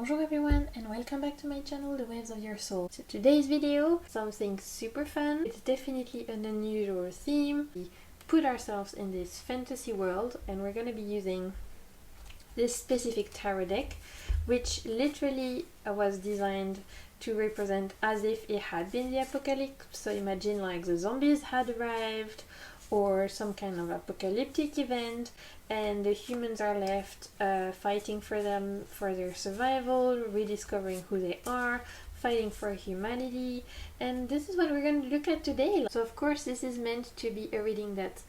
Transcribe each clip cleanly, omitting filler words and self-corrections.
Bonjour everyone and welcome back to my channel, The Waves of Your Soul. So today's video, something super fun. It's definitely an unusual theme. We put ourselves in this fantasy world and we're going to be using this specific tarot deck, which literally was designed to represent as if it had been the apocalypse. So imagine like the zombies had arrived or some kind of apocalyptic event and the humans are left fighting for their survival, rediscovering who they are, fighting for humanity. And this is what we're going to look at today. So of course this is meant to be a reading that's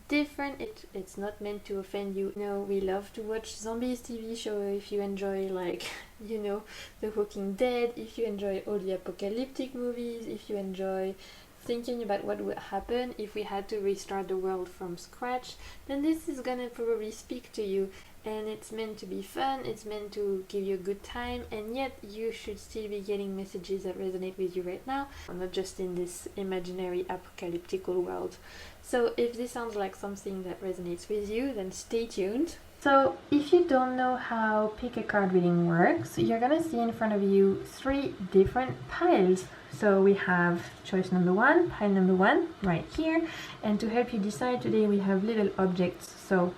different. It's not meant to offend you. You know, we love to watch zombies TV show. If you enjoy like, you know, The Walking Dead, if you enjoy all the apocalyptic movies, if you enjoy thinking about what would happen if we had to restart the world from scratch, then this is gonna probably speak to you. And it's meant to be fun, it's meant to give you a good time, and yet you should still be getting messages that resonate with you right now, not just in this imaginary apocalyptical world. So if this sounds like something that resonates with you, then stay tuned. So if you don't know how pick a card reading works, you're gonna see in front of you three different piles. So we have choice number one, pile number one, right here. And to help you decide today, we have little objects. So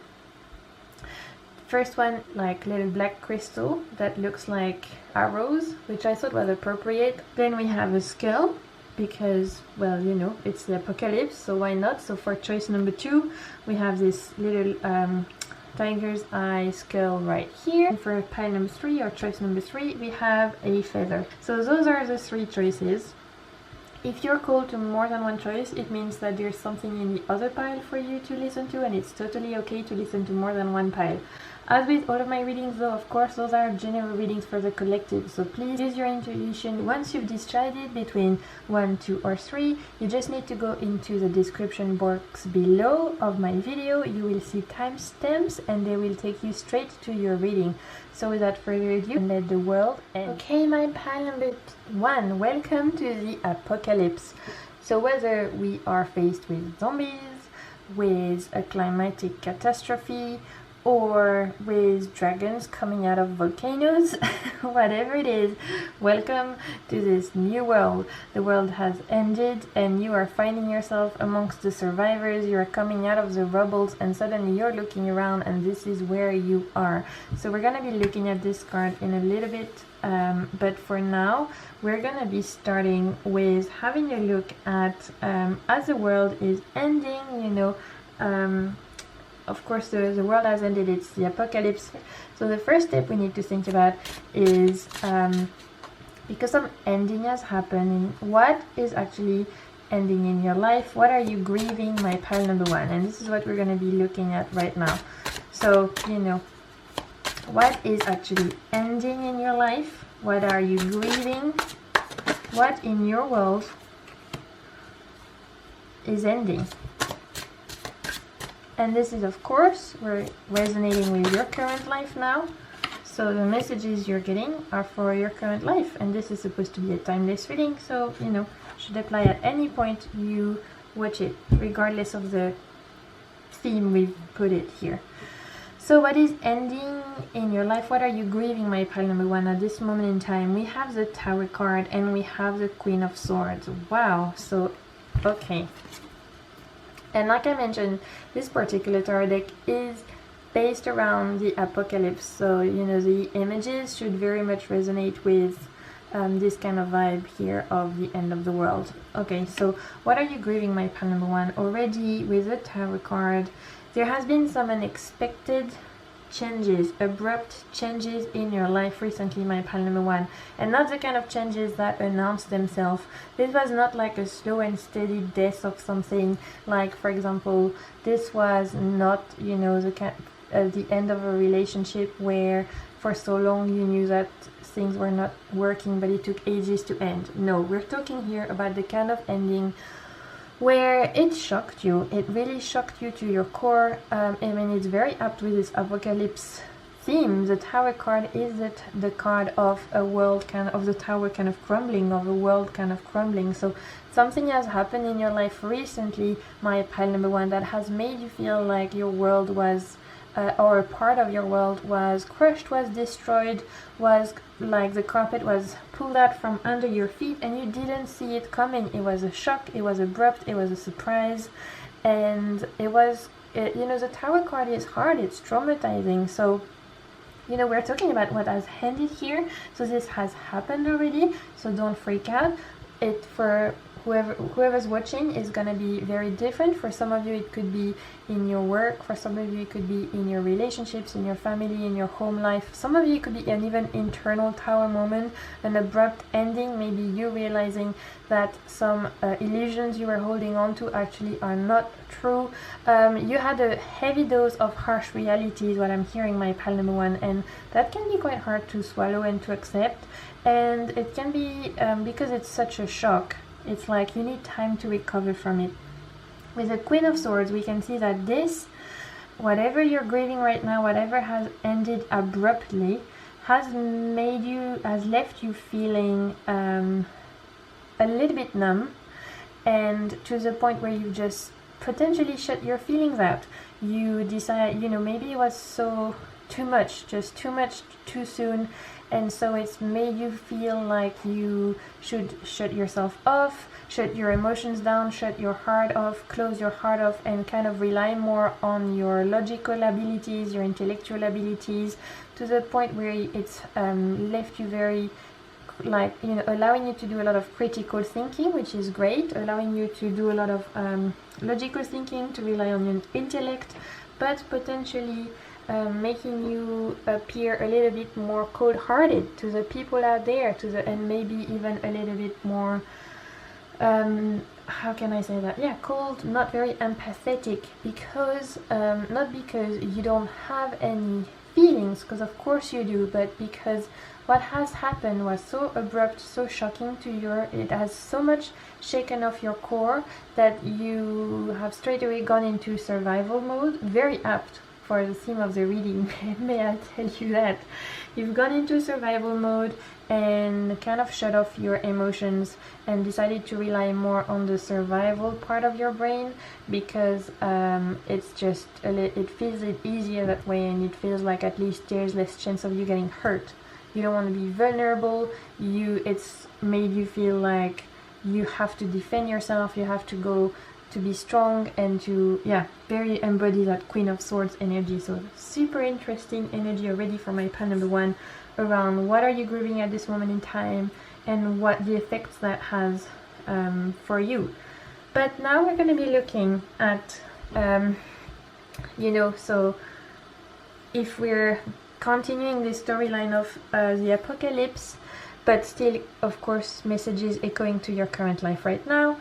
first one, like little black crystal that looks like arrows, which I thought was appropriate. Then we have a skull, because, well, you know, it's the apocalypse, so why not? So for choice number two, we have this little tiger's eye skull right here. And for pile number three, or choice number three, we have a feather. So those are the three choices. If you're called to more than one choice, it means that there's something in the other pile for you to listen to, and it's totally okay to listen to more than one pile. As with all of my readings though, of course, those are general readings for the collective, so please use your intuition. Once you've decided between 1, 2 or 3, you just need to go into the description box below of my video. You will see timestamps and they will take you straight to your reading. So without further ado, let the world end. Okay, my pile number 1, welcome to the apocalypse. So whether we are faced with zombies, with a climatic catastrophe, or with dragons coming out of volcanoes, whatever it is, welcome to this new world. The world has ended and you are finding yourself amongst the survivors. You are coming out of the rubbles and suddenly you're looking around and this is where you are. So we're gonna be looking at this card in a little bit, but for now we're gonna be starting with having a look at as the world is ending, you know, of course the world has ended, it's the apocalypse. So the first step we need to think about is, because some ending has happened, what is actually ending in your life? What are you grieving, my pile number 1? And this is what we're going to be looking at right now. So, you know, what is actually ending in your life? What are you grieving? What in your world is ending? And this is, of course, we're resonating with your current life now. So the messages you're getting are for your current life. And this is supposed to be a timeless reading. So, you know, should apply at any point you watch it, regardless of the theme we've put it here. So what is ending in your life? What are you grieving, my pile number 1, at this moment in time? We have the Tower card and we have the Queen of Swords. Wow. So, okay. And like I mentioned, this particular tarot deck is based around the apocalypse. So, you know, the images should very much resonate with this kind of vibe here of the end of the world. Okay, so what are you grieving, my pile number 1? Already with the tarot card, there has been some unexpected changes, abrupt changes in your life recently, my pile number 1, and not the kind of changes that announce themselves. This was not like a slow and steady death of something. Like, for example, this was not, you know, the end of a relationship where for so long you knew that things were not working but it took ages to end. No, we're talking here about the kind of ending where it shocked you. It really shocked you to your core. I mean, it's very apt with this apocalypse theme. The Tower card is the card of a world of the tower kind of crumbling, of a world kind of crumbling. So something has happened in your life recently, my pile number 1, that has made you feel like your world was or a part of your world was crushed, was destroyed, was like the carpet was pulled out from under your feet and you didn't see it coming. It was a shock, it was abrupt, it was a surprise, and the Tower card is hard, it's traumatizing. So we're talking about what has ended here, so this has happened already, so don't freak out. It, for whoever's watching, is gonna be very different. For some of you it could be in your work, for some of you it could be in your relationships, in your family, in your home life. Some of you it could be an even internal Tower moment, an abrupt ending, maybe you realizing that some illusions you were holding on to actually are not true. You had a heavy dose of harsh reality is what I'm hearing, my pal number one, and that can be quite hard to swallow and to accept, and it can be because it's such a shock. It's like you need time to recover from it. With the Queen of Swords, we can see that this, whatever you're grieving right now, whatever has ended abruptly, has left you feeling a little bit numb, and to the point where you just potentially shut your feelings out. You decide, maybe it was so too much, just too much too soon, and so it's made you feel like you should shut yourself off, shut your emotions down, shut your heart off, close your heart off, and kind of rely more on your logical abilities, your intellectual abilities, to the point where it's left you very, allowing you to do a lot of critical thinking, which is great, allowing you to do a lot of logical thinking, to rely on your intellect, but potentially making you appear a little bit more cold-hearted to the people out there, and maybe even a little bit more, how can I say that? Yeah, cold, not very empathetic, because not because you don't have any feelings, because of course you do, but because what has happened was so abrupt, so shocking to you, it has so much shaken off your core that you have straight away gone into survival mode. Very apt for the theme of the reading, may I tell you that. You've gone into survival mode and kind of shut off your emotions and decided to rely more on the survival part of your brain, because it's just it feels easier that way, and it feels like at least there's less chance of you getting hurt. You don't want to be vulnerable. It's made you feel like you have to defend yourself, you have to go to be strong, and to very embody that Queen of Swords energy. So super interesting energy already for my pal number one around what are you grieving at this moment in time and what the effects that has for you. But now we're going to be looking at so if we're continuing this storyline of the apocalypse, but still of course messages echoing to your current life right now.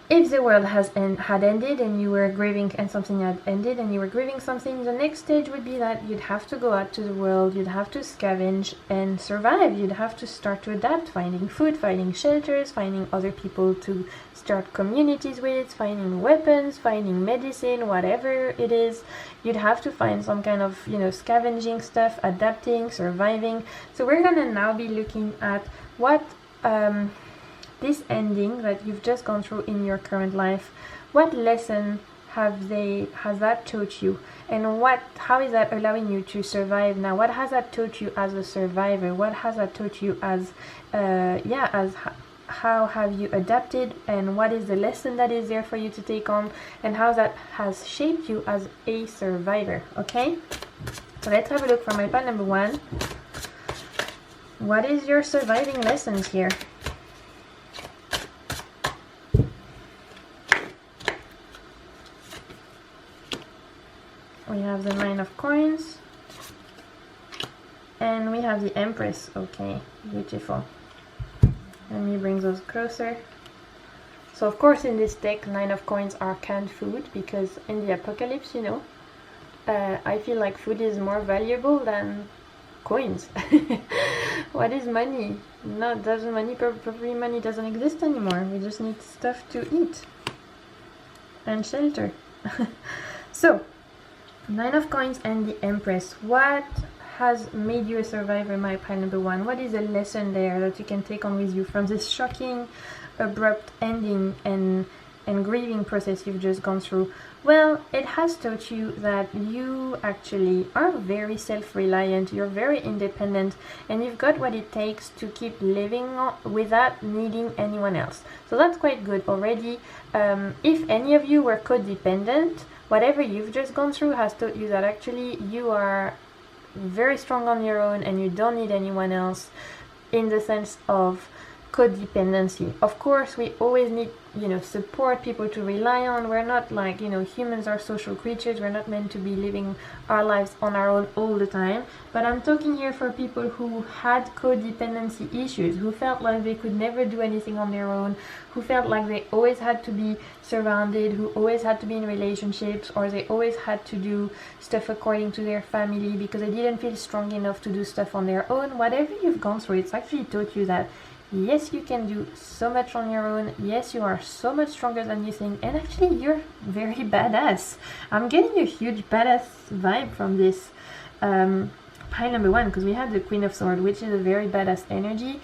If the world had ended and you were grieving, and something had ended and you were grieving something, the next stage would be that you'd have to go out to the world, you'd have to scavenge and survive, you'd have to start to adapt, finding food, finding shelters, finding other people to start communities with, finding weapons, finding medicine, whatever it is. You'd have to find some kind of, scavenging stuff, adapting, surviving. So we're gonna now be looking at what this ending that you've just gone through in your current life, what lesson has that taught you, and how is that allowing you to survive now? What has that taught you as a survivor? What has that taught you as how have you adapted, and what is the lesson that is there for you to take on, and how that has shaped you as a survivor? Okay, so let's have a look for my pal number one. What is your surviving lessons here? We have the Nine of Coins, and we have the Empress. Okay, beautiful. Let me bring those closer. So of course in this deck, Nine of Coins are canned food, because in the apocalypse, I feel like food is more valuable than coins. What is money? Probably money doesn't exist anymore. We just need stuff to eat and shelter. So Nine of Coins and the Empress. What has made you a survivor, my pal number one? What is a lesson there that you can take on with you from this shocking, abrupt ending, and and grieving process you've just gone through, well, it has taught you that you actually are very self-reliant, you're very independent, and you've got what it takes to keep living without needing anyone else. So that's quite good already. If any of you were codependent, whatever you've just gone through has taught you that actually you are very strong on your own and you don't need anyone else, in the sense of codependency. Of course, we always need, support, people to rely on. We're not like, humans are social creatures. We're not meant to be living our lives on our own all the time. But I'm talking here for people who had codependency issues, who felt like they could never do anything on their own, who felt like they always had to be surrounded, who always had to be in relationships, or they always had to do stuff according to their family because they didn't feel strong enough to do stuff on their own. Whatever you've gone through, it's actually taught you that yes, you can do so much on your own. Yes, you are so much stronger than you think. And actually, you're very badass. I'm getting a huge badass vibe from this pile number 1, because we have the Queen of Swords, which is a very badass energy.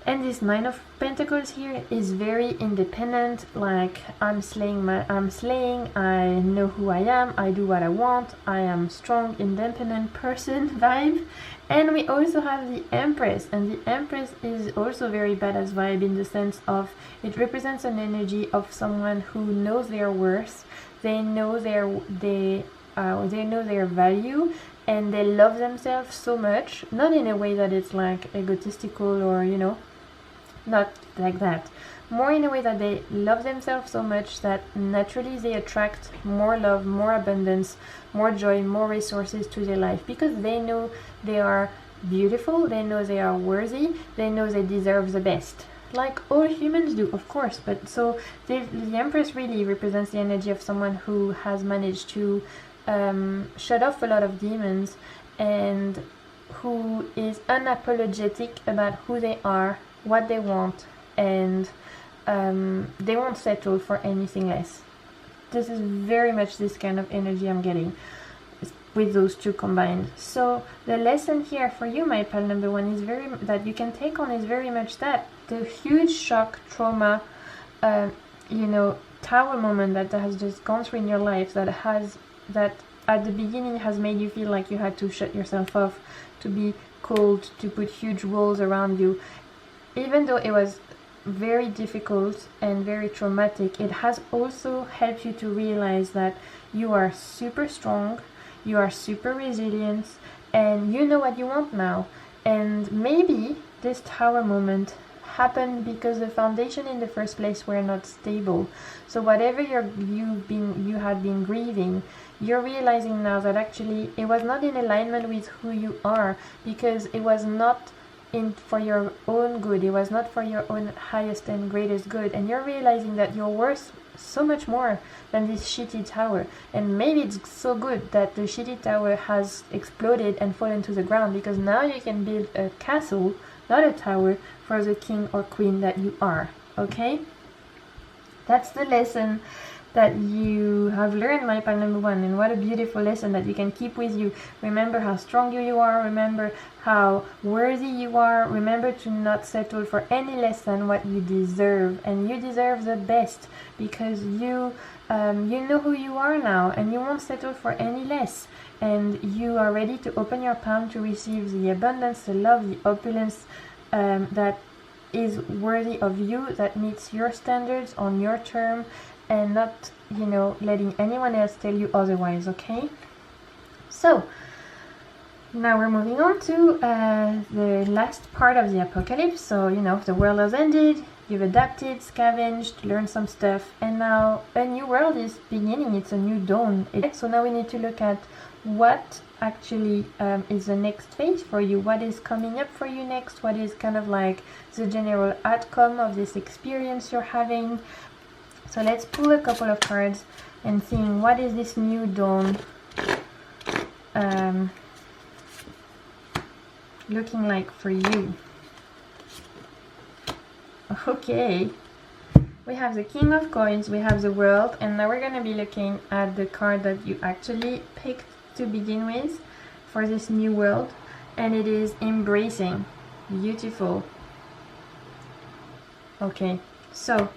And this Nine of Pentacles here is very independent, like I'm slaying, I know who I am, I do what I want, I am strong, independent person vibe. And we also have the Empress, and the Empress is also very badass vibe, in the sense of it represents an energy of someone who knows their worth, they know their value, and they love themselves so much, not in a way that it's like egotistical or not like that, more in a way that they love themselves so much that naturally they attract more love, more abundance, more joy, more resources to their life, because they know they are beautiful, they know they are worthy, they know they deserve the best, like all humans do, of course. But so the Empress really represents the energy of someone who has managed to shut off a lot of demons, and who is unapologetic about who they are, what they want, and they won't settle for anything less. This is very much this kind of energy I'm getting with those two combined. So the lesson here for you, my pal number 1, is that you can take on is very much that the huge shock, trauma, tower moment that has just gone through in your life, that at the beginning has made you feel like you had to shut yourself off, to be cold, to put huge walls around you. Even though it was very difficult and very traumatic, it has also helped you to realize that you are super strong, you are super resilient, and you know what you want now. And maybe this tower moment happened because the foundation in the first place were not stable. So whatever you had been grieving, you're realizing now that actually it was not in alignment with who you are, because it was not for your own good, it was not for your own highest and greatest good, and you're realizing that you're worth so much more than this shitty tower. And maybe it's so good that the shitty tower has exploded and fallen to the ground, because now you can build a castle, not a tower, for the king or queen that you are. Okay, that's the lesson that you have learned, my pal number 1, and what a beautiful lesson that you can keep with you. Remember how strong you are, remember how worthy you are, remember to not settle for any less than what you deserve, and you deserve the best, because you know who you are now, and you won't settle for any less, and you are ready to open your palm to receive the abundance, the love, the opulence that is worthy of you, that meets your standards on your term, and not, letting anyone else tell you otherwise, okay? So, now we're moving on to the last part of the apocalypse. So, the world has ended, you've adapted, scavenged, learned some stuff, and now a new world is beginning, it's a new dawn. So now we need to look at what actually is the next phase for you, what is coming up for you next, what is kind of like the general outcome of this experience you're having. So let's pull a couple of cards and see what is this new dawn looking like for you. Okay, we have the King of Coins, we have the World, and now we're going to be looking at the card that you actually picked to begin with for this new world, and it is Embracing. Beautiful. Okay, so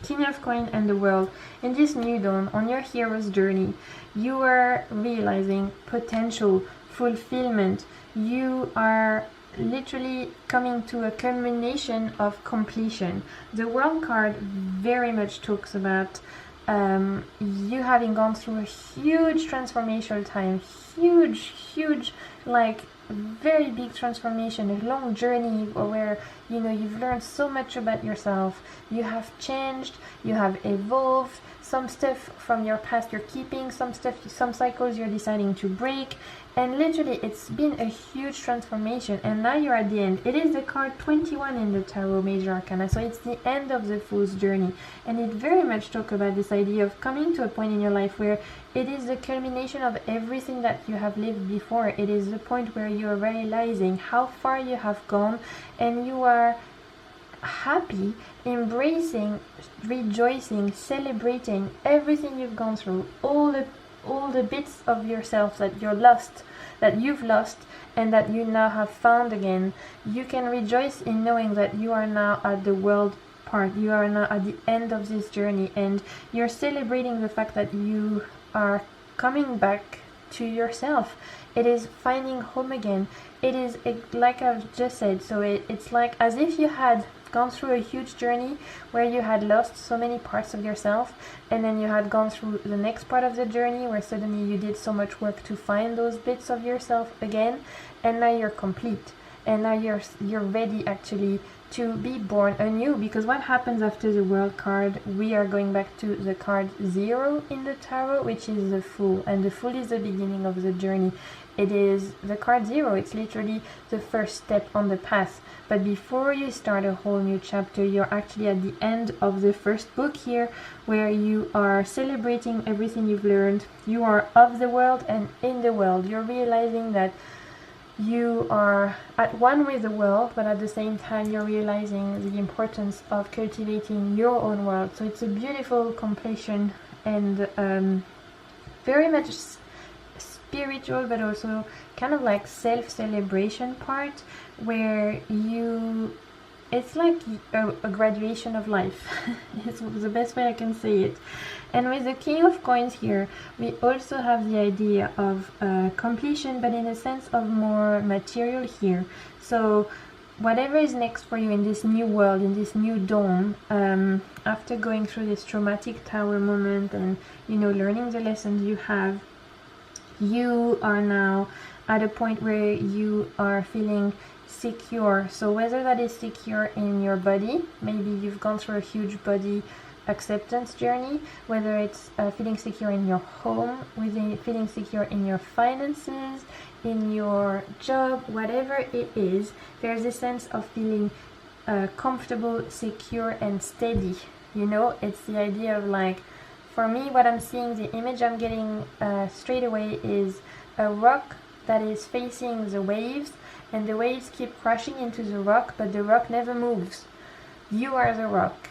King of Coin and the world. In this new dawn, on your hero's journey, you are realizing potential, fulfillment. You are literally coming to a culmination of completion. The world card very much talks about you having gone through a huge transformational time, huge, like very big transformation, a long journey where you've learned so much about yourself, you have changed, you have evolved. Some stuff from your past you're keeping, some cycles you're deciding to break, and literally it's been a huge transformation, and now you're at the end. It is the card 21 in the Tarot Major Arcana, so it's the end of the Fool's journey, and it very much talks about this idea of coming to a point in your life where it is the culmination of everything that you have lived before. It is the point where you are realizing how far you have gone, and you are happy, embracing, rejoicing, celebrating everything you've gone through, all the bits of yourself that you've lost and that you now have found again. You can rejoice in knowing that you are now at the world part, you are now at the end of this journey, and you're celebrating the fact that you are coming back to yourself. It is finding home again. It is like I've just said, so it's like as if you had gone through a huge journey where you had lost so many parts of yourself, and then you had gone through the next part of the journey where suddenly you did so much work to find those bits of yourself again, and now you're complete, and now you're ready actually to be born anew. Because what happens after the world card, we are going back to the card 0 in the tarot, which is the Fool, and the Fool is the beginning of the journey. It is the card 0, it's literally the first step on the path. But before you start a whole new chapter, you're actually at the end of the first book here, where you are celebrating everything you've learned. You are of the world and in the world. You're realizing that you are at one with the world, but at the same time you're realizing the importance of cultivating your own world. So it's a beautiful completion, and very much spiritual, but also kind of like self-celebration part, where it's like a graduation of life. It's the best way I can say it. And with the King of Coins here, we also have the idea of completion, but in a sense of more material here. So whatever is next for you in this new world, in this new dawn, after going through this traumatic tower moment and learning the lessons you have, you are now at a point where you are feeling secure. So whether that is secure in your body, maybe you've gone through a huge body acceptance journey, whether it's feeling secure in your home, feeling secure in your finances, in your job, whatever it is, there's a sense of feeling comfortable, secure, and steady. It's the idea of, like, for me, what I'm seeing, the image I'm getting straight away is a rock that is facing the waves, and the waves keep crashing into the rock, but the rock never moves. You are the rock,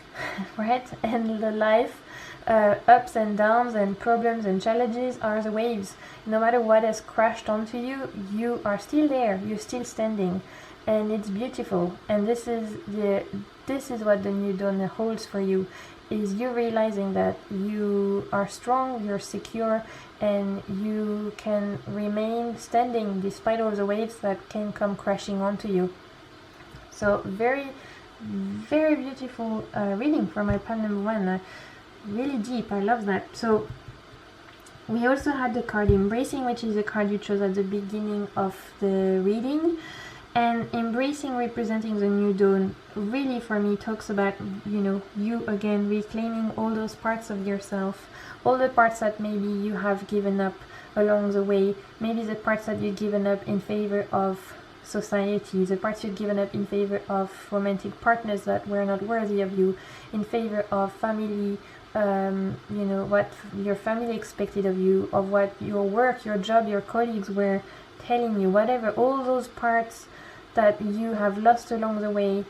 right? And the life, ups and downs and problems and challenges are the waves. No matter what has crashed onto you, you are still there, you're still standing, and it's beautiful. And this is what the new dawn holds for you, is you realizing that you are strong, you're secure, and you can remain standing despite all the waves that can come crashing onto you. So very, very beautiful reading for my pile number 1. Really deep, I love that. So we also had the card Embracing, which is the card you chose at the beginning of the reading. And Embracing, representing the new dawn, really for me talks about, you again reclaiming all those parts of yourself, all the parts that maybe you have given up along the way, maybe the parts that you've given up in favor of society, the parts you've given up in favor of romantic partners that were not worthy of you, in favor of family, what your family expected of you, of what your work, your job, your colleagues were telling you, whatever, all those parts that you have lost along the way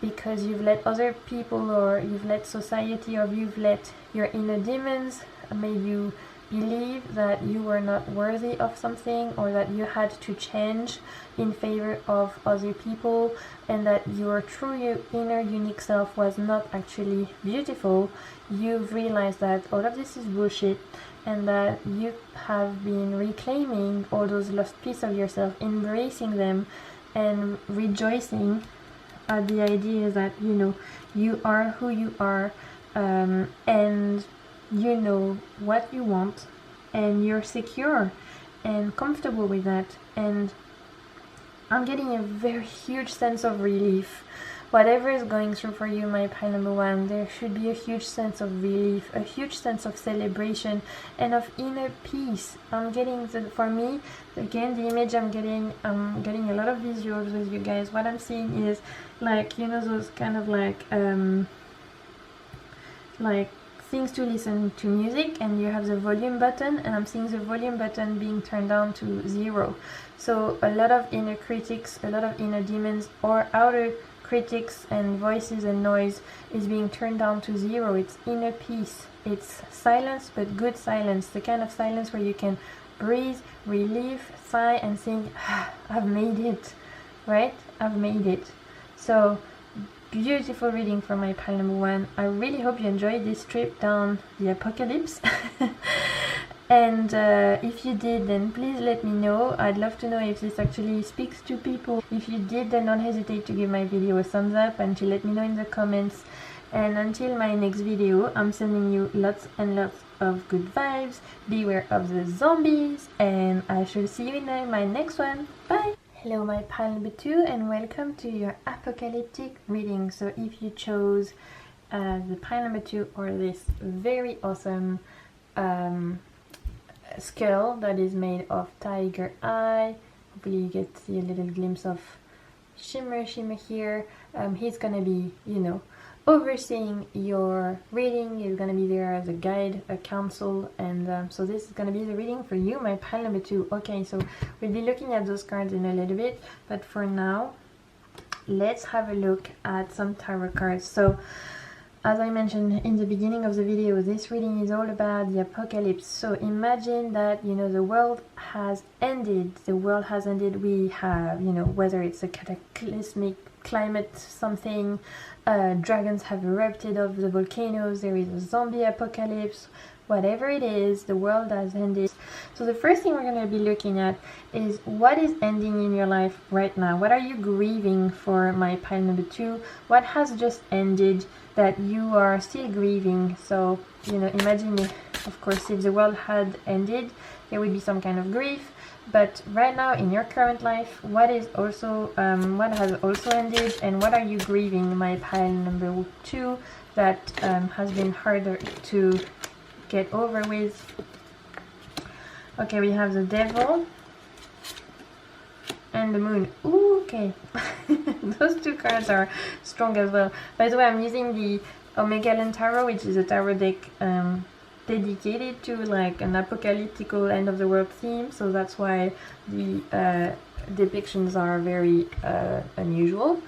because you've let other people, or you've let society, or you've let your inner demons made you believe that you were not worthy of something, or that you had to change in favor of other people, and that your true inner unique self was not actually beautiful, you've realized that all of this is bullshit, and that you have been reclaiming all those lost pieces of yourself, embracing them, and rejoicing at the idea that, you know, you are who you are, and you know what you want, and you're secure and comfortable with that. And I'm getting a very huge sense of relief. Whatever is going through for you, my pile number one, there should be a huge sense of relief, a huge sense of celebration and of inner peace. I'm getting, for me, again, the image I'm getting a lot of visuals with you guys. What I'm seeing is like, you know, those kind of like things to listen to music, and you have the volume button, and I'm seeing the volume button being turned down to 0. So a lot of inner critics, a lot of inner demons or outer critics and voices and noise is being turned down to 0. It's inner peace. It's silence, but good silence. The kind of silence where you can breathe, relieve, sigh, and think, ah, I've made it, right? I've made it. So beautiful reading for my pile number one. I really hope you enjoyed this trip down the apocalypse. And if you did, then please let me know. I'd love to know if this actually speaks to people. If you did, then don't hesitate to give my video a thumbs up and to let me know in the comments. And until my next video, I'm sending you lots and lots of good vibes. Beware of the zombies, and I shall see you in my next one. Bye! Hello my pile number 2, and welcome to your apocalyptic reading. So if you chose the pile number 2, or this very awesome skull that is made of tiger eye, hopefully you get to see a little glimpse of shimmer here. He's gonna be, you know, overseeing your reading. He's gonna be there as a guide, a counsel, and so this is gonna be the reading for you, my pile number 2. Okay, so we'll be looking at those cards in a little bit, but for now, let's have a look at some tarot cards. So, as I mentioned in the beginning of the video, this reading is all about the apocalypse. So imagine that, you know, the world has ended. The world has ended. We have, you know, whether it's a cataclysmic climate something, dragons have erupted off the volcanoes, there is a zombie apocalypse, whatever it is, the world has ended. So the first thing we're going to be looking at is what is ending in your life right now. What are you grieving for, my pile number 2? What has just ended that you are still grieving? So, you know, imagine if, of course, if the world had ended, there would be some kind of grief. But right now in your current life, what is also what has also ended, and what are you grieving, my pile number 2, that has been harder to get over with? Okay, we have the devil and the moon. Ooh, okay. Those two cards are strong as well. By the way, I'm using the Omega Tarot, which is a tarot deck dedicated to like an apocalyptic end of the world theme, so that's why the depictions are very unusual.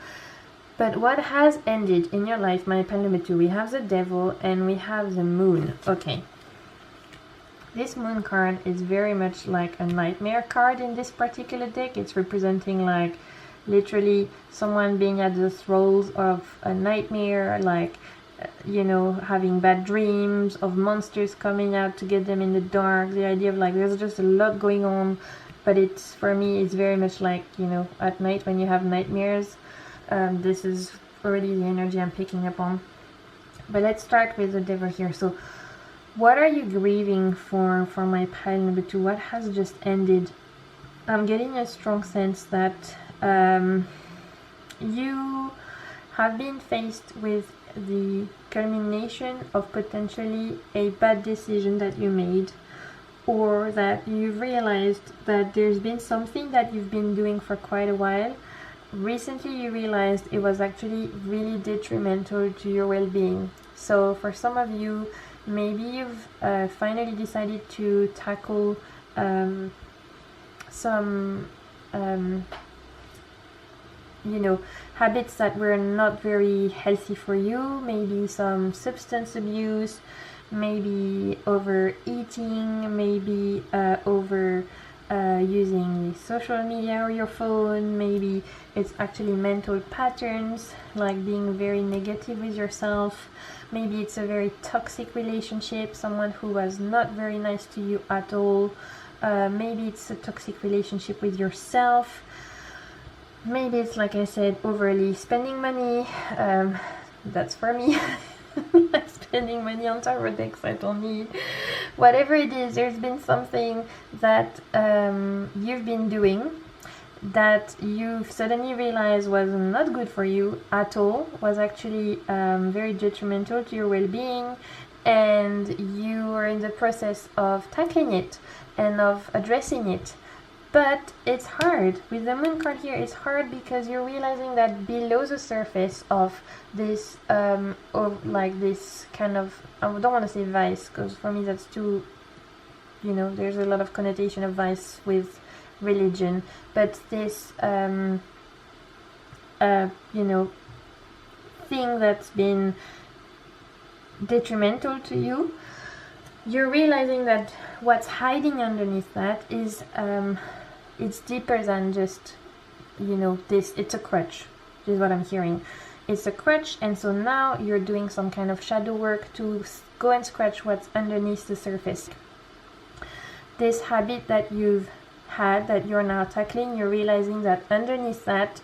But what has ended in your life, my pile number 2? We have the devil and we have the moon. Okay, this moon card is very much like a nightmare card in this particular deck. It's representing like literally someone being at the throes of a nightmare, like, you know, having bad dreams of monsters coming out to get them in the dark. The idea of like there's just a lot going on, but it's, for me, it's very much like, you know, at night when you have nightmares. This is already the energy I'm picking up on. But let's start with the devil here. So what are you grieving for my pile number 2? What has just ended? I'm getting a strong sense that you have been faced with the culmination of potentially a bad decision that you made, or that you've realized that there's been something that you've been doing for quite a while. Recently you realized it was actually really detrimental to your well-being. So for some of you, maybe you've finally decided to tackle some you know, habits that were not very healthy for you, maybe some substance abuse, maybe overeating, maybe over using social media or your phone. Maybe it's actually mental patterns, like being very negative with yourself. Maybe it's a very toxic relationship, someone who was not very nice to you at all. Maybe it's a toxic relationship with yourself. Maybe it's, like I said, overly spending money. That's for me. Spending money on tarot decks I don't need. Whatever it is, there's been something that you've been doing that you suddenly realized was not good for you at all, was actually very detrimental to your well-being, and you are in the process of tackling it and of addressing it. But it's hard. With the moon card here, it's hard because you're realizing that below the surface of this, like this kind of, I don't want to say vice, because for me that's too, there's a lot of connotation of vice with religion, but this, thing that's been detrimental to you, you're realizing that what's hiding underneath that is, it's deeper than just, this. It's a crutch, is what I'm hearing. It's a crutch, and so now you're doing some kind of shadow work to go and scratch what's underneath the surface. This habit that you've had, that you're now tackling, you're realizing that underneath that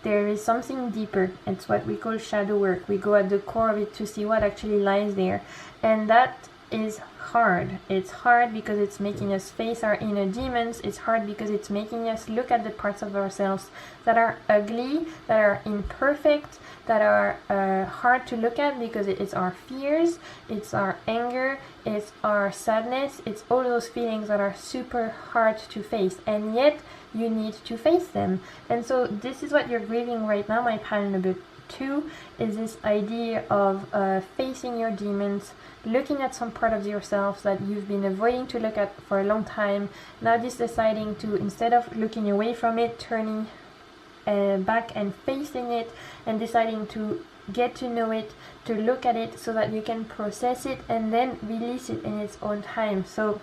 there is something deeper. It's what we call shadow work. We go at the core of it to see what actually lies there, and that is hard. It's hard because it's making us face our inner demons. It's hard because it's making us look at the parts of ourselves that are ugly, that are imperfect, that are hard to look at, because it's our fears, it's our anger, it's our sadness, it's all those feelings that are super hard to face, and yet you need to face them. And so this is what you're grieving right now. My pile number 2 is this idea of facing your demons, looking at some part of yourself that you've been avoiding to look at for a long time, now just deciding to, instead of looking away from it, turning back and facing it, and deciding to get to know it, to look at it so that you can process it and then release it in its own time. So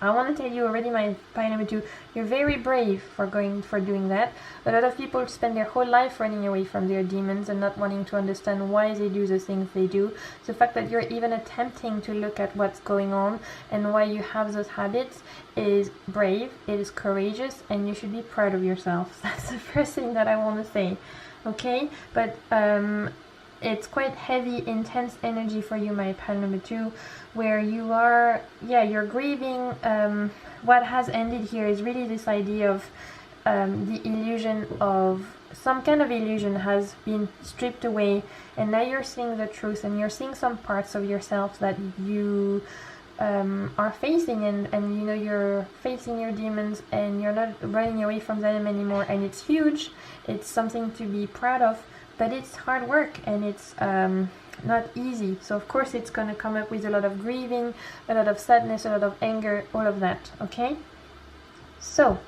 I want to tell you already, my pile number 2, you're very brave for doing that. A lot of people spend their whole life running away from their demons and not wanting to understand why they do the things they do. The fact that you're even attempting to look at what's going on and why you have those habits is brave, it is courageous, and you should be proud of yourself. That's the first thing that I want to say. Okay? But it's quite heavy, intense energy for you, my pile number 2, where you are, you're grieving. What has ended here is really this idea of the illusion of, some kind of illusion has been stripped away, and now you're seeing the truth, and you're seeing some parts of yourself that you are facing, and you're facing your demons, and you're not running away from them anymore, and it's huge. It's something to be proud of. But it's hard work, and it's not easy. So of course it's going to come up with a lot of grieving, a lot of sadness, a lot of anger, all of that, okay? So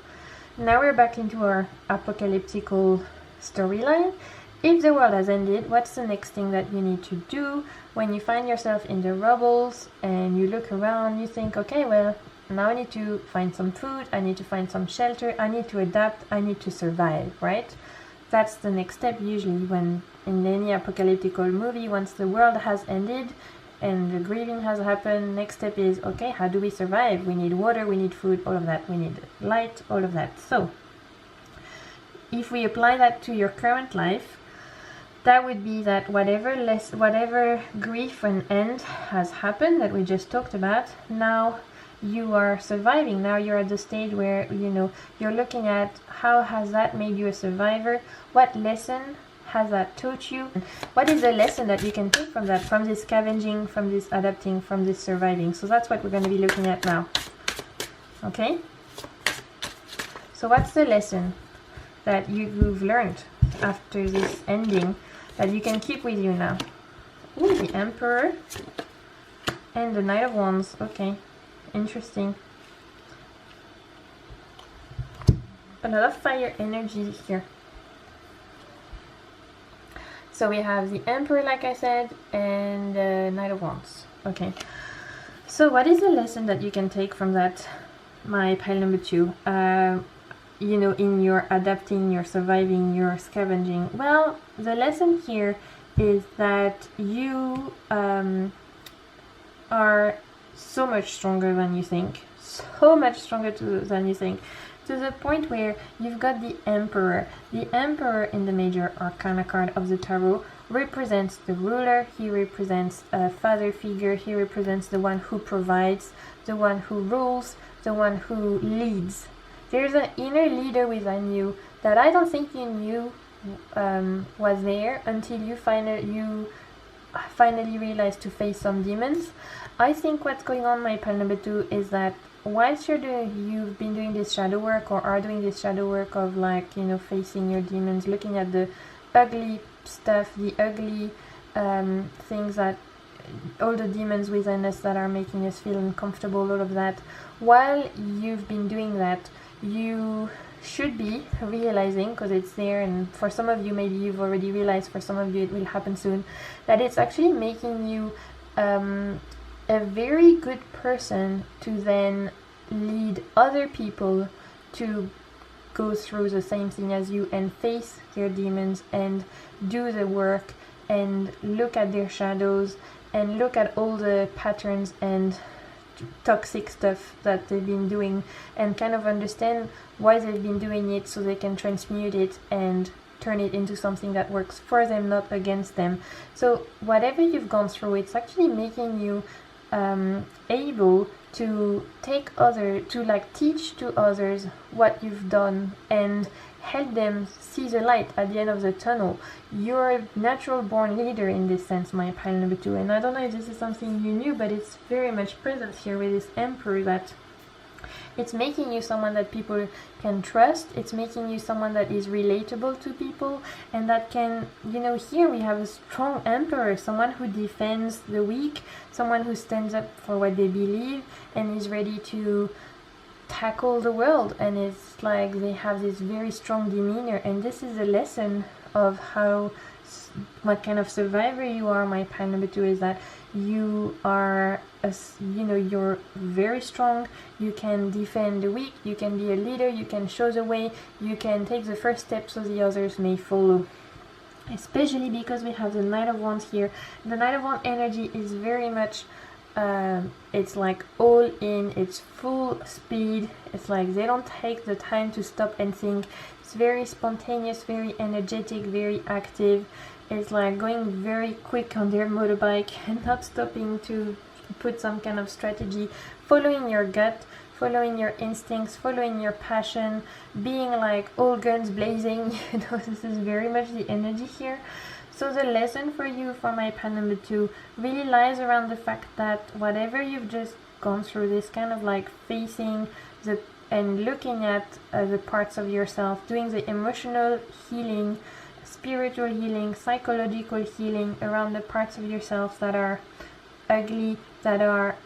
now we're back into our apocalyptical storyline. If the world has ended, what's the next thing that you need to do when you find yourself in the rubbles and you look around, you think, okay, well, now I need to find some food, I need to find some shelter, I need to adapt, I need to survive, right? That's the next step usually when in any apocalyptical movie. Once the world has ended and the grieving has happened, next step is, okay, how do we survive? We need water, we need food, all of that, we need light, all of that. So if we apply that to your current life, that would be that whatever grief and end has happened that we just talked about, now you are surviving. Now you're at the stage where you're looking at how has that made you a survivor, what lesson has that taught you, what is the lesson that you can take from that, from this scavenging, from this adapting, from this surviving. So that's what we're going to be looking at now. Okay, so what's the lesson that you've learned after this ending that you can keep with you now? Ooh, the Emperor and the Knight of Wands. Okay, interesting. A lot of fire energy here. So we have the Emperor, like I said, and the Knight of Wands. Okay, so what is the lesson that you can take from that, my pile number 2? You know, in your adapting, your surviving, your scavenging. Well, the lesson here is that you are so much stronger than you think, so much stronger than you think, to the point where you've got the Emperor. The Emperor in the major arcana card of the tarot represents the ruler, he represents a father figure, he represents the one who provides, the one who rules, the one who leads. There's an inner leader within you that I don't think you knew was there until you finally realized to face some demons. I think what's going on, my pile number 2, is that whilst you've been doing this shadow work, or are doing this shadow work of, like, you know, facing your demons, looking at the ugly stuff, the ugly things, that all the demons within us that are making us feel uncomfortable, all of that. While you've been doing that, you should be realizing, because it's there, and for some of you maybe you've already realized, for some of you it will happen soon, that it's actually making you a very good person to then lead other people to go through the same thing as you and face their demons and do the work and look at their shadows and look at all the patterns and toxic stuff that they've been doing, and kind of understand why they've been doing it, so they can transmute it and turn it into something that works for them, not against them. So whatever you've gone through, it's actually making you able to teach to others what you've done and help them see the light at the end of the tunnel. You're a natural born leader in this sense, my pile number 2, and I don't know if this is something you knew, but it's very much present here with this Emperor, that it's making you someone that people can trust, it's making you someone that is relatable to people, and that can, you know, here we have a strong Emperor, someone who defends the weak, someone who stands up for what they believe and is ready to tackle the world, and it's like they have this very strong demeanor. And this is a lesson of what kind of survivor you are, my pile number 2, is that you are you're very strong, you can defend the weak, you can be a leader, you can show the way, you can take the first step so the others may follow. Especially because we have the Knight of Wands here. The Knight of Wands energy is very much it's like all in, it's full speed, it's like they don't take the time to stop and think. It's very spontaneous, very energetic, very active. It's like going very quick on their motorbike and not stopping to put some kind of strategy, following your gut, following your instincts, following your passion, being like all guns blazing. You know, this is very much the energy here. So the lesson for you, for my pile number 2, really lies around the fact that whatever you've just gone through, this kind of like facing and looking at the parts of yourself, doing the emotional healing, spiritual healing, psychological healing around the parts of yourself that are ugly, that are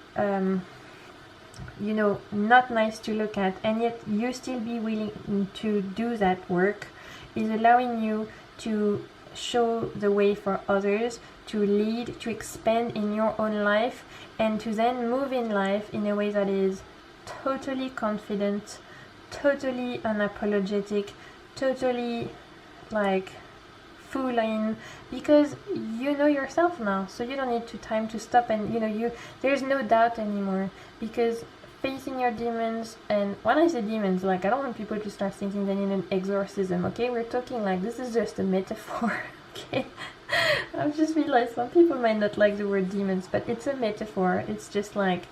not nice to look at, and yet you still be willing to do that work, is allowing you to show the way for others, to lead, to expand in your own life, and to then move in life in a way that is totally confident, totally unapologetic, totally like full in, because you know yourself now, so you don't need time to stop, and there's no doubt anymore, because facing your demons, and when I say demons, like, I don't want people to start thinking they need an exorcism, okay? We're talking like, this is just a metaphor, okay? I've just realized some people might not like the word demons, but it's a metaphor. It's just like,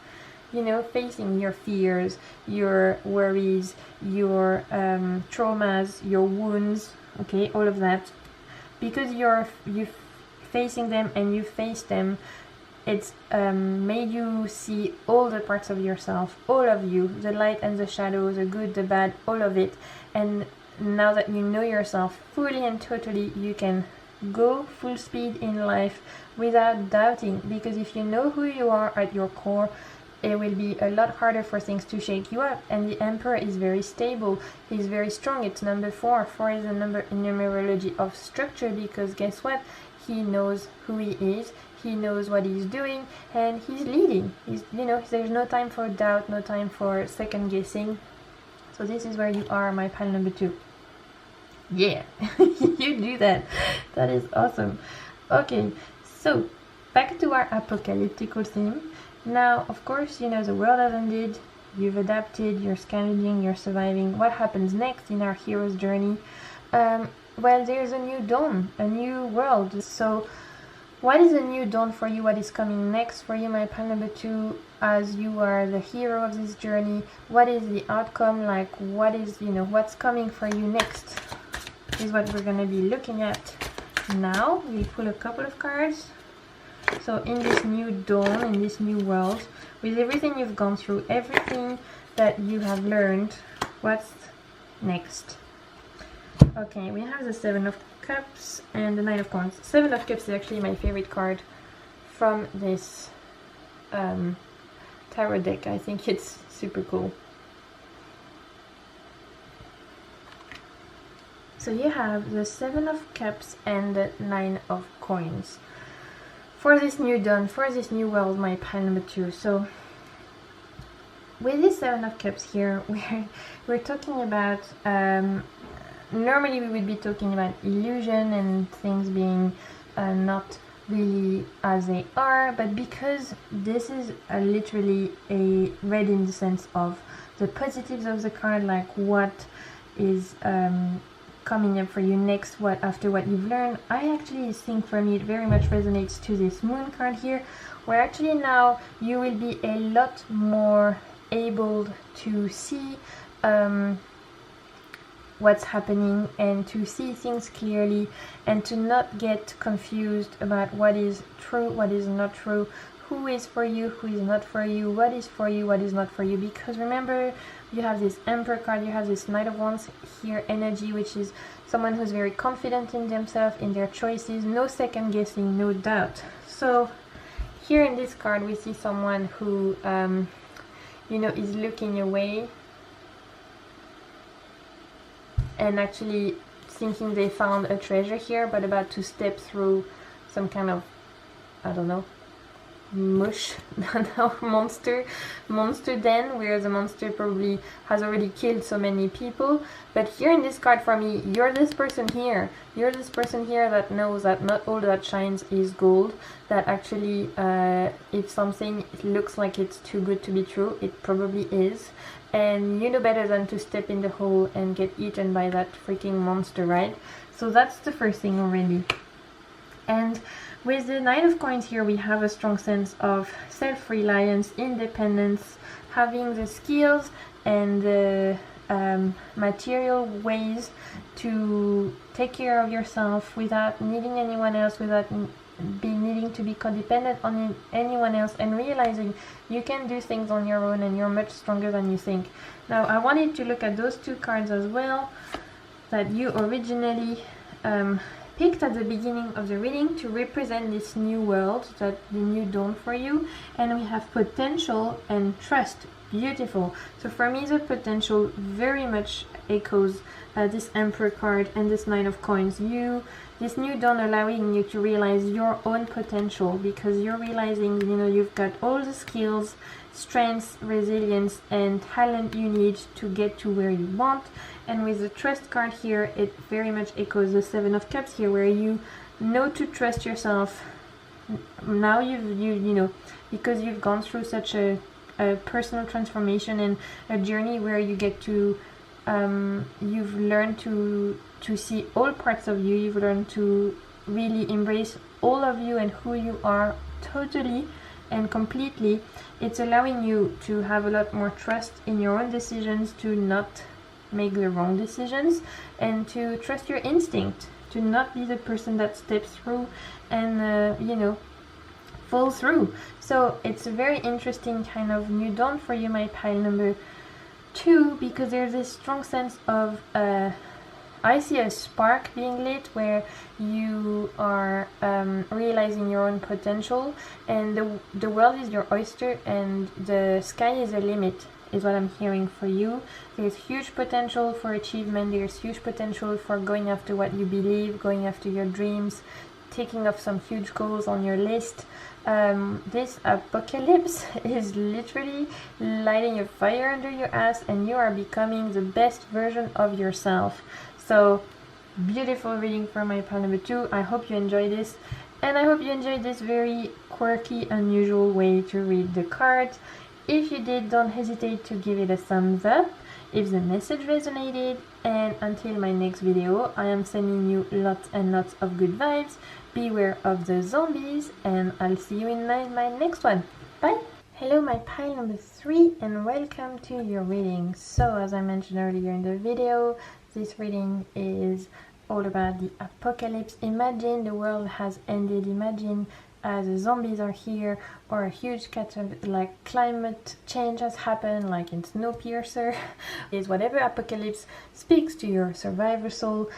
facing your fears, your worries, your traumas, your wounds, okay, all of that. Because you're facing them and you face them, it's made you see all the parts of yourself, all of you, the light and the shadow, the good, the bad, all of it. And now that you know yourself fully and totally, you can go full speed in life without doubting. Because if you know who you are at your core, it will be a lot harder for things to shake you up. And the Emperor is very stable, he's very strong. It's number 4. 4 is a number in numerology of structure, because guess what? He knows who he is, he knows what he's doing, and he's leading. He's, you know, there's no time for doubt, no time for second guessing. So this is where you are, my pile number 2. Yeah, you do that. That is awesome. Okay, so back to our apocalyptic theme. Now, of course, you know, the world has ended, you've adapted, you're scavenging, you're surviving. What happens next in our hero's journey? Well, there's a new dawn, a new world. So what is a new dawn for you? What is coming next for you, my pile number 2, as you are the hero of this journey? What is the outcome? Like, what is, you know, what's coming for you next is what we're going to be looking at now. We pull a couple of cards. So in this new dawn, in this new world, with everything you've gone through, everything that you have learned, what's next? Okay, we have the 7 of Cups and the 9 of Coins. 7 of Cups is actually my favorite card from this tarot deck. I think it's super cool. So you have the 7 of Cups and the 9 of Coins. For this new dawn, for this new world, my pile number 2. So with this 7 of Cups here, we're talking about, normally we would be talking about illusion and things being not really as they are, but because this is literally a read in the sense of the positives of the card, like what is coming up for you next, what after what you've learned, I actually think for me it very much resonates to this Moon card here, where actually now you will be a lot more able to see what's happening and to see things clearly and to not get confused about what is true, what is not true, who is for you, who is not for you, what is for you, what is not for you. Because remember, you have this Emperor card, you have this Knight of Wands here energy, which is someone who's very confident in themselves, in their choices, no second guessing, no doubt. So here in this card we see someone who you know, is looking away and actually thinking they found a treasure here, but about to step through some kind of, I don't know, mush monster den, where the monster probably has already killed so many people. But here in this card for me, you're this person here, you're this person here that knows that not all that shines is gold, that actually if something looks like it's too good to be true, it probably is, and you know better than to step in the hole and get eaten by that freaking monster, right? So that's the first thing already. And with the Knight of Coins here, we have a strong sense of self-reliance, independence, having the skills and the material ways to take care of yourself without needing anyone else, without needing to be codependent on anyone else, and realizing you can do things on your own and you're much stronger than you think. Now, I wanted to look at those two cards as well that you originally picked at the beginning of the reading to represent this new world, that the new dawn for you. And we have potential and trust. Beautiful. So for me, the potential very much echoes this Emperor card and this Nine of Coins. This new dawn allowing you to realize your own potential, because you're realizing, you know, you've got all the skills, strengths, resilience and talent you need to get to where you want. And with the trust card here, it very much echoes the Seven of Cups here, where you know to trust yourself. Now you know, because you've gone through such a personal transformation and a journey where you get to you've learned to see all parts of you. You've learned to really embrace all of you and who you are totally and completely. It's allowing you to have a lot more trust in your own decisions, to not make the wrong decisions, and to trust your instinct, to not be the person that steps through and you know, fall through. So it's a very interesting kind of new dawn for you, my pile number 2, because there's this strong sense of I see a spark being lit where you are realizing your own potential, and the world is your oyster and the sky is a limit, is what I'm hearing for you. There's huge potential for achievement, there's huge potential for going after what you believe, going after your dreams, taking off some huge goals on your list. This apocalypse is literally lighting a fire under your ass, and you are becoming the best version of yourself. So, beautiful reading for my pile number 2. I hope you enjoy this, and I hope you enjoyed this very quirky, unusual way to read the cards. If you did, don't hesitate to give it a thumbs up if the message resonated, and until my next video, I am sending you lots and lots of good vibes. Beware of the zombies, and I'll see you in my next one. Bye! Hello my pile number 3, and welcome to your reading. So as I mentioned earlier in the video, this reading is all about the apocalypse. Imagine the world has ended. Imagine the zombies are here, or a huge like climate change has happened, like in Snowpiercer. Is whatever apocalypse speaks to your survivor soul,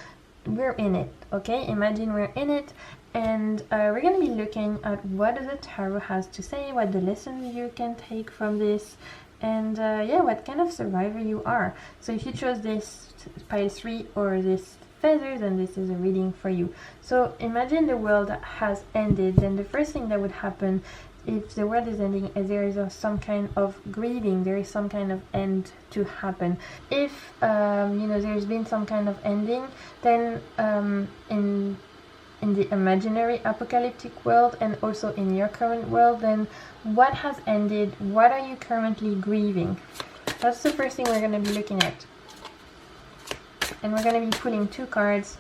we're in it, okay? Imagine we're in it, and we're going to be looking at what the tarot has to say, what the lesson you can take from this, and yeah, what kind of survivor you are. So if you chose this pile 3 or this feather, then this is a reading for you. So imagine the world has ended, then the first thing that would happen if the world is ending is there is some kind of grieving, there is some kind of end to happen. If you know, there's been some kind of ending, then in the imaginary apocalyptic world and also in your current world, then what has ended, what are you currently grieving? That's the first thing we're going to be looking at. And we're going to be pulling 2 cards.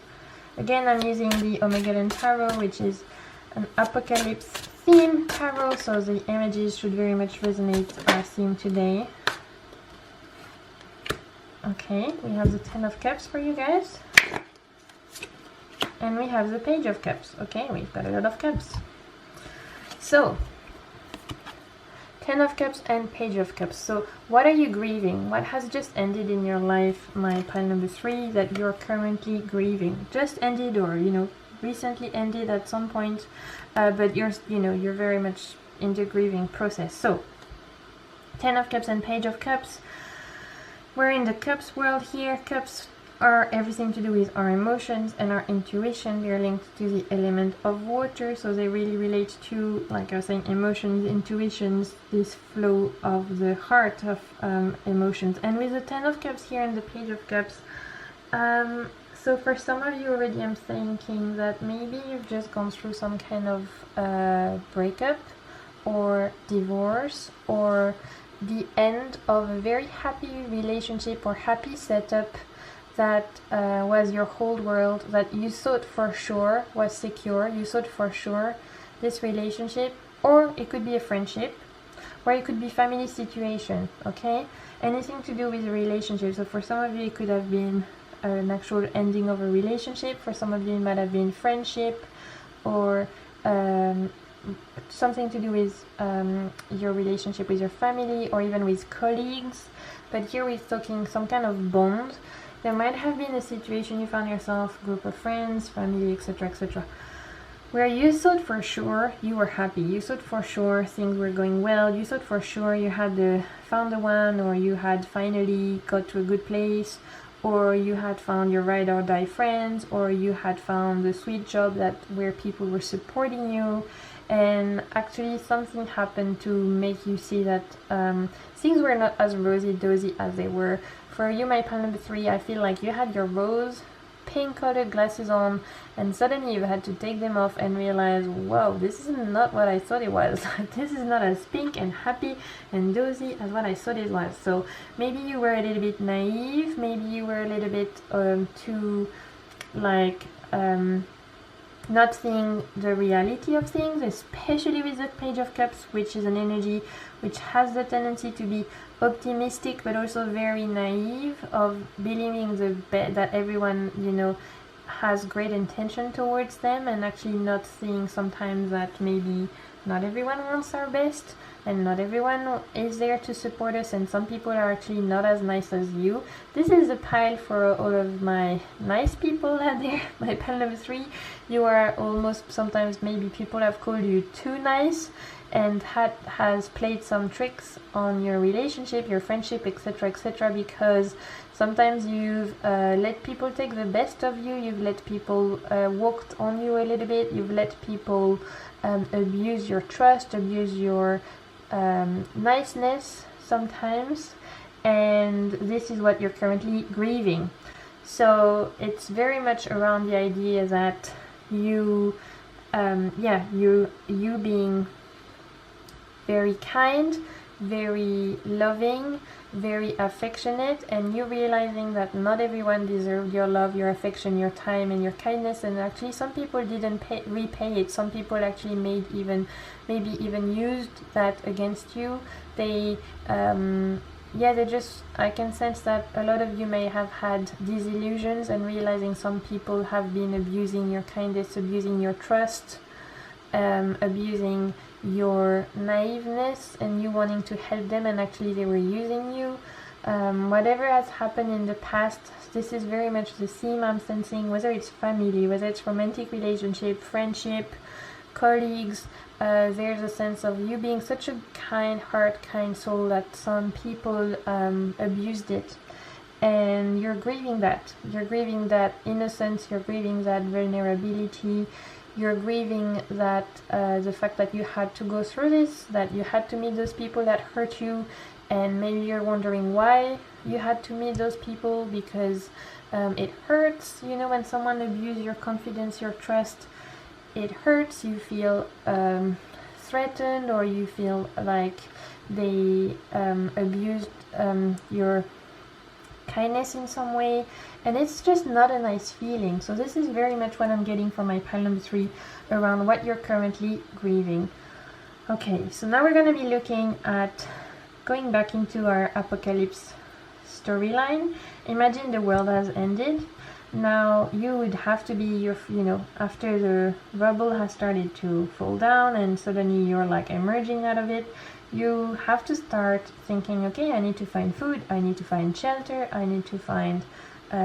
Again, I'm using the Omegaden Tarot, which is an apocalypse theme tarot, so the images should very much resonate our theme today. Okay, we have the 10 of Cups for you guys. And we have the Page of Cups. Okay, we've got a lot of cups. So, 10 of Cups and Page of Cups. So, what are you grieving? What has just ended in your life, my pile number 3, that you're currently grieving? Just ended, or, you know, recently ended at some point, but you're very much in the grieving process. So, 10 of Cups and Page of Cups. We're in the Cups world here. Cups are everything to do with our emotions and our intuition. They're linked to the element of water, so they really relate to, like I was saying, emotions, intuitions, this flow of the heart of emotions. And with the 10 of Cups here and the Page of Cups, so for some of you already, I'm thinking that maybe you've just gone through some kind of breakup or divorce, or the end of a very happy relationship or happy setup that was your whole world, that you thought for sure was secure, you thought for sure this relationship, or it could be a friendship, or it could be family situation, okay? Anything to do with a relationship. So for some of you, it could have been an actual ending of a relationship. For some of you, it might have been friendship, or something to do with your relationship with your family, or even with colleagues. But here we're talking some kind of bond. There might have been a situation you found yourself, group of friends, family, etc., where you thought for sure you were happy, you thought for sure things were going well, you thought for sure you had found the one, or you had finally got to a good place, or you had found your ride or die friends, or you had found the sweet job where people were supporting you, and actually something happened to make you see that things were not as rosy-dozy as they were. For you, my pile number 3, I feel like you had your rose pink colored glasses on, and suddenly you had to take them off and realize, whoa, this is not what I thought it was. This is not as pink and happy and dozy as what I thought it was. So maybe you were a little bit naive, maybe you were a little bit too like not seeing the reality of things, especially with the Page of Cups, which is an energy which has the tendency to be optimistic but also very naive, of believing that everyone, you know, has great intention towards them, and actually not seeing sometimes that maybe not everyone wants our best and not everyone is there to support us, and some people are actually not as nice as you. This is a pile for all of my nice people out there. My pile number 3, you are almost, sometimes maybe people have called you too nice and has played some tricks on your relationship, your friendship, etc., because sometimes you've let people take the best of you, you've let people walked on you a little bit, you've let people abuse your trust, abuse your niceness sometimes, and this is what you're currently grieving. So it's very much around the idea that you being very kind, very loving, very affectionate, and you realizing that not everyone deserved your love, your affection, your time, and your kindness, and actually some people didn't repay it. Some people actually maybe even used that against you. They I can sense that a lot of you may have had disillusions and realizing some people have been abusing your kindness, abusing your trust, abusing your naiveness, and you wanting to help them, and actually they were using you. Whatever has happened in the past, this is very much the theme I'm sensing, whether it's family, whether it's romantic relationship, friendship, colleagues. There's a sense of you being such a kind heart, kind soul, that some people abused it, and you're grieving that. You're grieving that innocence, you're grieving that vulnerability, you're grieving that the fact that you had to go through this, that you had to meet those people that hurt you, and maybe you're wondering why you had to meet those people, because it hurts, when someone abuses your confidence, your trust. It hurts, you feel threatened, or you feel like they abused your kindness in some way, and it's just not a nice feeling. So this is very much what I'm getting from my pile number 3 around what you're currently grieving. Okay, so now we're going to be looking at going back into our apocalypse storyline. Imagine the world has ended. Now you would have to be after the rubble has started to fall down and suddenly you're like emerging out of it, you have to start thinking, okay, I need to find food, I need to find shelter, I need to find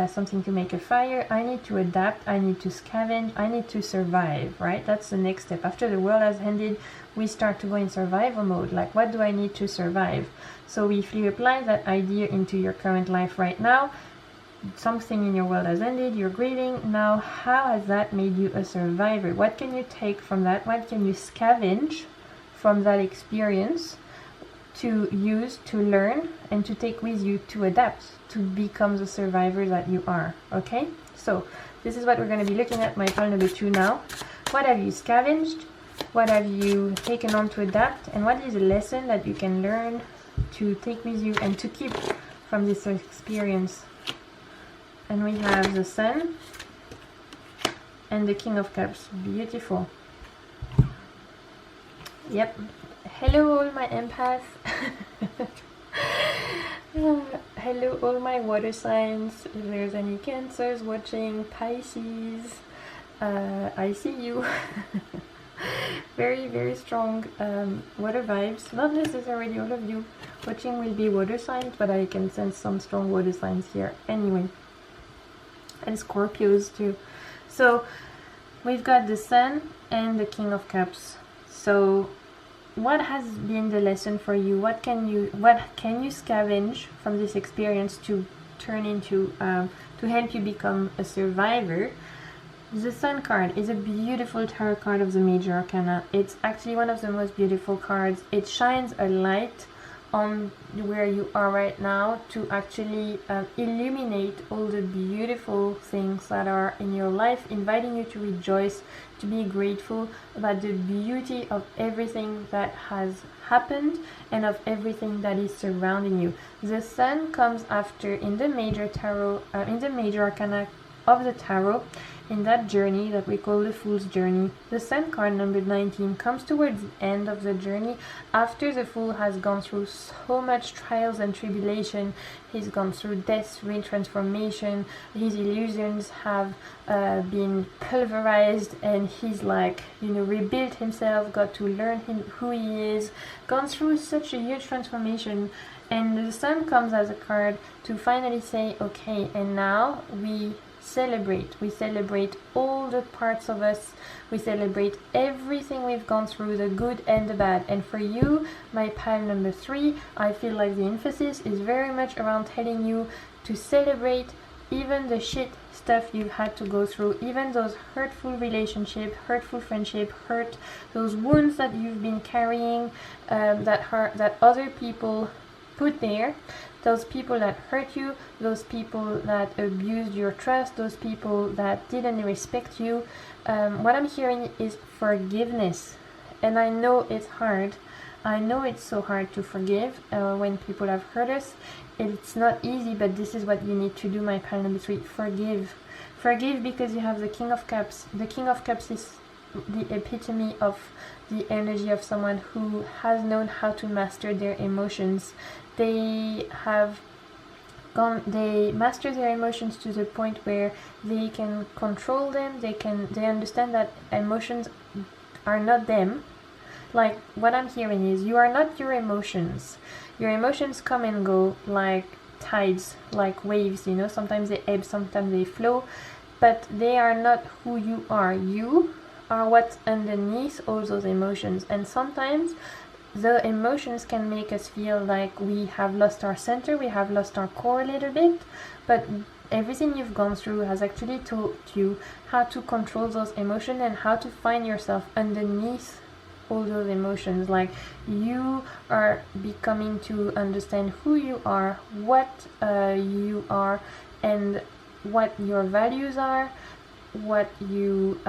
something to make a fire, I need to adapt, I need to scavenge, I need to survive, right? That's the next step. After the world has ended, we start to go in survival mode, like what do I need to survive? So if you apply that idea into your current life right now, something in your world has ended, you're grieving. Now, how has that made you a survivor? What can you take from that? What can you scavenge from that experience to use, to learn, and to take with you to adapt, to become the survivor that you are? Okay? So, this is what we're going to be looking at, my pile number 2 now. What have you scavenged? What have you taken on to adapt? And what is a lesson that you can learn to take with you and to keep from this experience? And we have the Sun and the King of Cups. Beautiful. Yep. Hello all my empaths. Hello all my water signs. If there's any Cancers watching, Pisces, I see you. Very, very strong water vibes. Not necessarily all of you watching will be water signs, but I can sense some strong water signs here anyway. And Scorpios too. So we've got the Sun and the King of Cups. So what has been the lesson for you? What can you scavenge from this experience to turn into to help you become a survivor? The Sun card is a beautiful tarot card of the Major Arcana. It's actually one of the most beautiful cards. It shines a light on where you are right now to actually illuminate all the beautiful things that are in your life, inviting you to rejoice, to be grateful about the beauty of everything that has happened and of everything that is surrounding you. The Sun comes after in the Major Tarot, in the Major Arcana of the Tarot. in that journey that we call the Fool's Journey. The Sun card, number 19, comes towards the end of the journey after the Fool has gone through so much trials and tribulation. He's gone through death, retransformation, his illusions have been pulverized, and he's like, rebuilt himself, got to learn who he is, gone through such a huge transformation. And the Sun comes as a card to finally say, okay, and now we celebrate. We celebrate all the parts of us. We celebrate everything we've gone through, the good and the bad. And for you, my pile number 3, I feel like the emphasis is very much around telling you to celebrate even the shit stuff you've had to go through, even those hurtful relationships, hurtful friendship, those wounds that you've been carrying, that other people put there, those people that hurt you, those people that abused your trust, those people that didn't respect you. What I'm hearing is forgiveness. And I know it's hard. I know it's so hard to forgive when people have hurt us. It's not easy, but this is what you need to do, my pile number 3. Forgive. Forgive, because you have the King of Cups. The King of Cups is the epitome of the energy of someone who has known how to master their emotions. They master their emotions to the point where they can control them. They understand that emotions are not them. Like, what I'm hearing is, you are not your emotions. Your emotions come and go like tides, like waves, sometimes they ebb, sometimes they flow, but they are not who you are. You are what's underneath all those emotions. And sometimes the emotions can make us feel like we have lost our center, we have lost our core a little bit, but everything you've gone through has actually taught you how to control those emotions and how to find yourself underneath all those emotions. Like, you are becoming to understand who you are, what you are, and what your values are, what you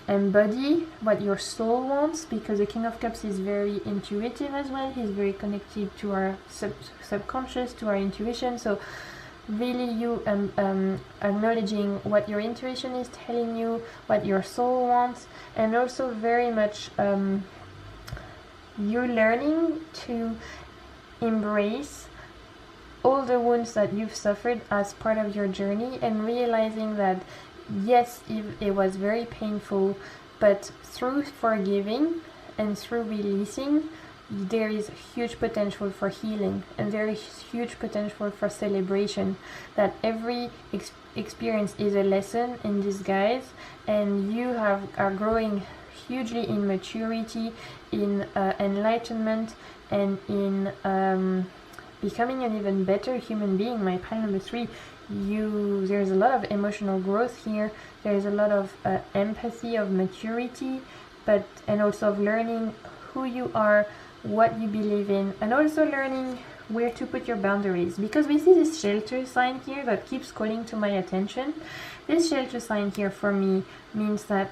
embody, what your soul wants, because the King of Cups is very intuitive as well. He's very connected to our subconscious, to our intuition. So really, you acknowledging what your intuition is telling you, what your soul wants, and also very much you're learning to embrace all the wounds that you've suffered as part of your journey, and realizing that yes, it was very painful, but through forgiving and through releasing, there is huge potential for healing, and there is huge potential for celebration. That every experience is a lesson in disguise, and you are growing hugely in maturity, in enlightenment, and in becoming an even better human being. My pile number 3, there's a lot of emotional growth here. There's a lot of empathy, of maturity, and also of learning who you are, what you believe in, and also learning where to put your boundaries. Because we see this shelter sign here that keeps calling to my attention. This shelter sign here for me means that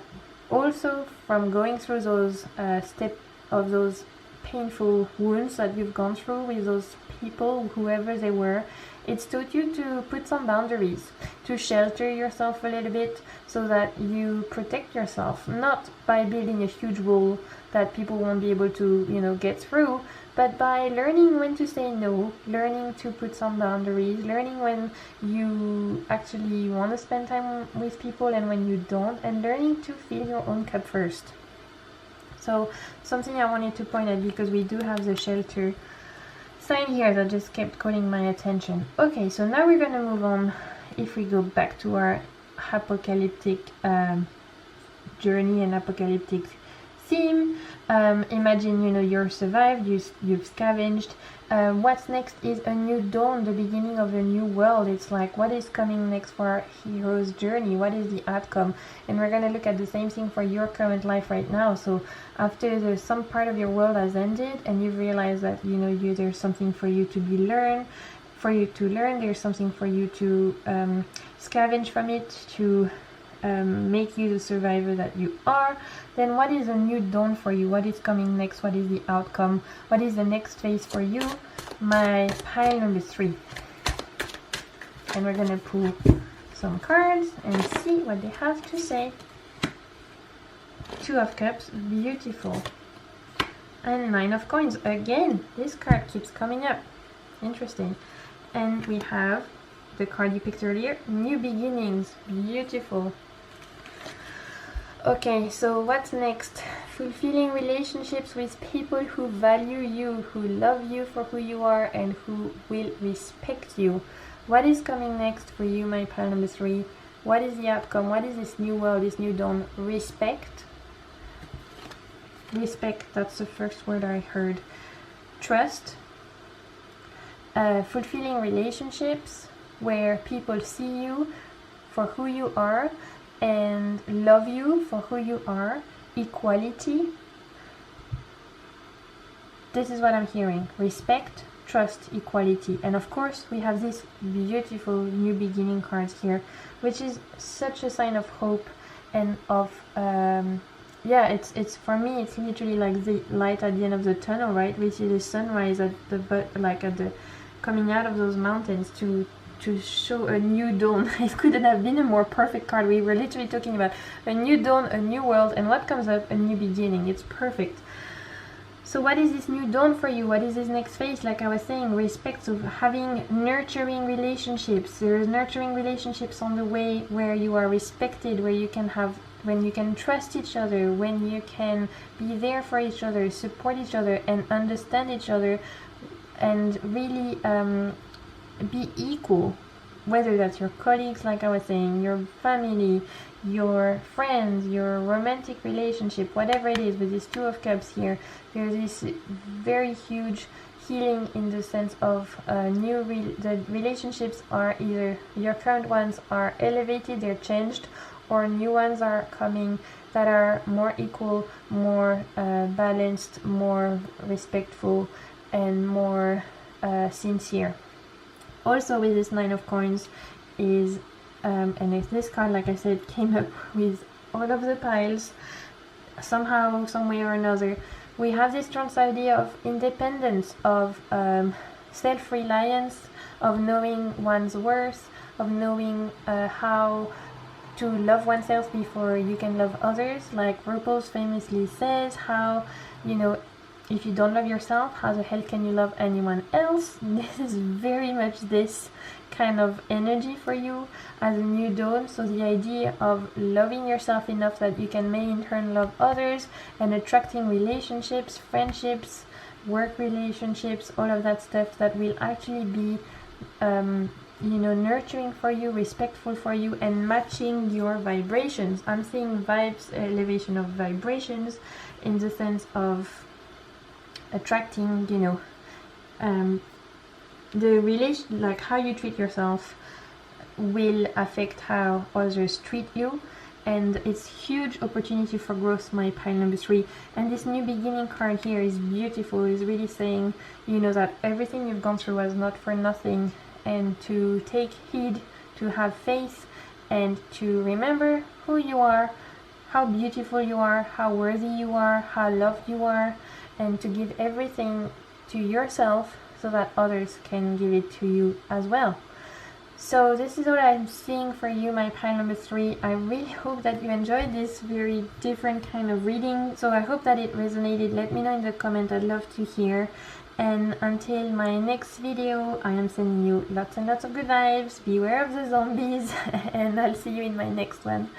also from going through those steps of those painful wounds that you've gone through with those people, whoever they were, it's taught you to put some boundaries, to shelter yourself a little bit so that you protect yourself, not by building a huge wall that people won't be able to, get through, but by learning when to say no, learning to put some boundaries, learning when you actually want to spend time with people and when you don't, and learning to fill your own cup first. So something I wanted to point out, because we do have the shelter sign here that just kept calling my attention. Okay, so now we're gonna move on. If we go back to our apocalyptic journey and apocalyptic theme, imagine you're survived, you've scavenged. What's next is a new dawn, the beginning of a new world. It's like, what is coming next for our hero's journey? What is the outcome? And we're gonna look at the same thing for your current life right now. So after there's some part of your world has ended and you've realized that there's something for you to learn, there's something for you to scavenge from it, to make you the survivor that you are, then what is a new dawn for you? What is coming next? What is the outcome? What is the next phase for you? My pile number 3. And we're gonna pull some cards and see what they have to say. Two of Cups, beautiful. And Nine of Coins, again, this card keeps coming up. Interesting. And we have the card you picked earlier, New Beginnings, beautiful. Okay, so what's next? Fulfilling relationships with people who value you, who love you for who you are, and who will respect you. What is coming next for you, my pile number 3? What is the outcome? What is this new world, this new dawn? Respect. Respect, that's the first word I heard. Trust. Fulfilling relationships where people see you for who you are and love you for who you are. Equality. This is what I'm hearing. Respect, trust, equality. And of course we have this beautiful new beginning cards here, which is such a sign of hope and of yeah, it's for me it's literally like the light at the end of the tunnel, right? We see the sunrise at the coming out of those mountains to show a new dawn. It couldn't have been a more perfect card. We were literally talking about a new dawn, a new world, and what comes up? A new beginning. It's perfect. So what is this new dawn for you? What is this next phase? Like I was saying, respect of having nurturing relationships. There's nurturing relationships on the way where you are respected, where you can have, when you can trust each other, when you can be there for each other, support each other, and understand each other, and really be equal, whether that's your colleagues, like I was saying, your family, your friends, your romantic relationship, whatever it is. With these Two of Cups here, there's this very huge healing in the sense of the relationships are either, your current ones are elevated, they're changed, or new ones are coming that are more equal, more balanced, more respectful, and more sincere. Also with this Nine of Coins is, and if this card, like I said, came up with all of the piles, somehow, some way or another, we have this trans idea of independence, of self-reliance, of knowing one's worth, of knowing how to love oneself before you can love others. Like RuPaul famously says, how, you know, if you don't love yourself, how the hell can you love anyone else? This is very much this kind of energy for you as a new dawn. So the idea of loving yourself enough that you can may in turn love others, and attracting relationships, friendships, work relationships, all of that stuff that will actually be you know, nurturing for you, respectful for you, and matching your vibrations. I'm seeing vibes, elevation of vibrations, in the sense of attracting, you know, the relation, like how you treat yourself will affect how others treat you, and it's huge opportunity for growth, my pile number 3. And this new beginning card here is beautiful. It's really saying, you know, that everything you've gone through was not for nothing, and to take heed, to have faith, and to remember who you are, how beautiful you are, how worthy you are, how loved you are, and to give everything to yourself so that others can give it to you as well. So this is what I'm seeing for you, my pile number 3. I really hope that you enjoyed this very different kind of reading. So I hope that it resonated. Let me know in the comment, I'd love to hear. And until my next video, I am sending you lots and lots of good vibes. Beware of the zombies, and I'll see you in my next one.